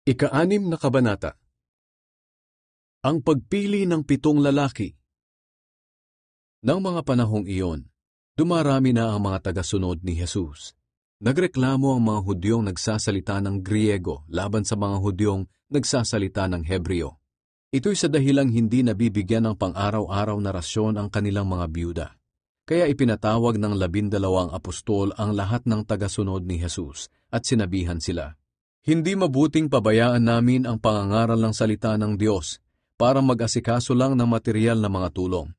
Ika-6 na kabanata. Ang pagpili ng 7 lalaki. Nang mga panahong iyon, dumarami na ang mga tagasunod ni Jesus. Nagreklamo ang mga Hudyong nagsasalita ng Griego laban sa mga Hudyong nagsasalita ng Hebreo. Ito'y sa dahilang hindi nabibigyan ng pang-araw-araw na rasyon ang kanilang mga byuda. Kaya ipinatawag ng 12 apostol ang lahat ng tagasunod ni Jesus at sinabihan sila, "Hindi mabuting pabayaan namin ang pangangaral ng salita ng Diyos para mag-asikaso lang ng material na mga tulong.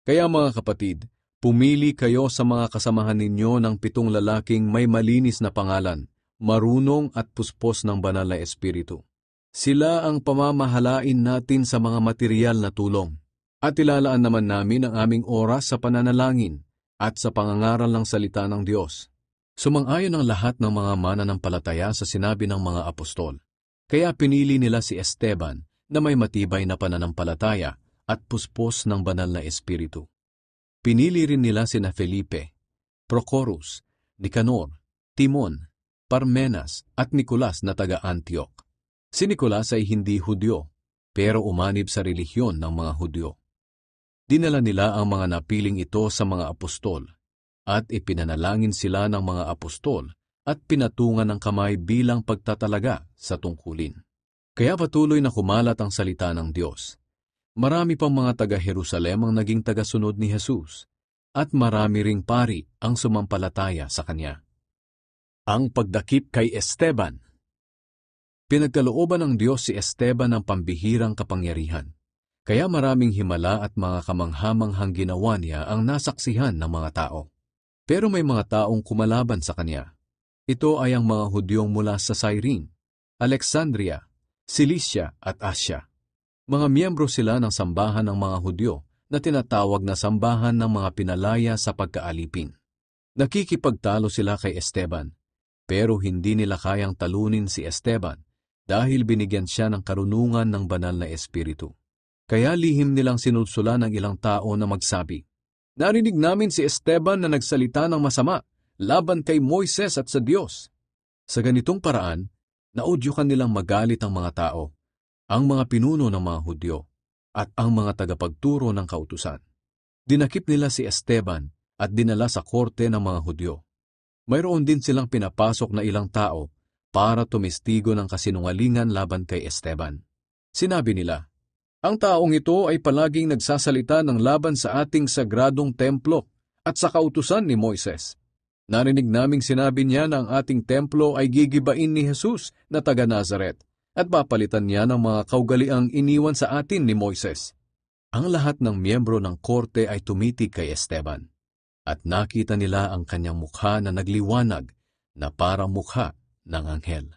Kaya mga kapatid, pumili kayo sa mga kasamahan ninyo ng 7 lalaking may malinis na pangalan, marunong at puspos ng banal na espiritu. Sila ang pamamahalain natin sa mga material na tulong. At ilalaan naman namin ang aming oras sa pananalangin at sa pangangaral ng salita ng Diyos." Sumang-ayon ang lahat ng mga mananampalataya sa sinabi ng mga apostol. Kaya pinili nila si Esteban na may matibay na pananampalataya at puspos ng banal na espiritu. Pinili rin nila sina Felipe, Prochorus, Nicanor, Timon, Parmenas at Nicolas na taga-Antioch. Si Nicolas ay hindi Hudyo, pero umanib sa relihiyon ng mga Hudyo. Dinala nila ang mga napiling ito sa mga apostol, at ipinanalangin sila ng mga apostol at pinatungan ng kamay bilang pagtatalaga sa tungkulin. Kaya patuloy na kumalat ang salita ng Diyos. Marami pang mga taga-Jerusalem ang naging tagasunod ni Jesus, at marami ring pari ang sumampalataya sa Kanya. Ang pagdakip kay Esteban. Pinagkalooban ng Diyos si Esteban ng pambihirang kapangyarihan, kaya maraming himala at mga kamanghamanghang ginawa niya ang nasaksihan ng mga tao. Pero may mga taong kumalaban sa kanya. Ito ay ang mga Hudyong mula sa Cyrene, Alexandria, Cilicia at Asia. Mga miyembro sila ng sambahan ng mga Hudyo na tinatawag na sambahan ng mga pinalaya sa pagkaalipin. Nakikipagtalo sila kay Esteban, pero hindi nila kayang talunin si Esteban dahil binigyan siya ng karunungan ng banal na espiritu. Kaya lihim nilang sinulsula ng ilang tao na magsabi, "Narinig namin si Esteban na nagsalita ng masama laban kay Moises at sa Diyos." Sa ganitong paraan, naudyukan nilang magalit ang mga tao, ang mga pinuno ng mga Hudyo, at ang mga tagapagturo ng kautusan. Dinakip nila si Esteban at dinala sa korte ng mga Hudyo. Mayroon din silang pinapasok na ilang tao para tumestigo ng kasinungalingan laban kay Esteban. Sinabi nila, "Ang taong ito ay palaging nagsasalita ng laban sa ating sagradong templo at sa kautusan ni Moises. Narinig naming sinabi niya na ang ating templo ay gigibain ni Jesus na taga Nazaret at papalitan niya ng mga kaugaliang iniwan sa atin ni Moises." Ang lahat ng miyembro ng korte ay tumitig kay Esteban at nakita nila ang kanyang mukha na nagliwanag na parang mukha ng anghel.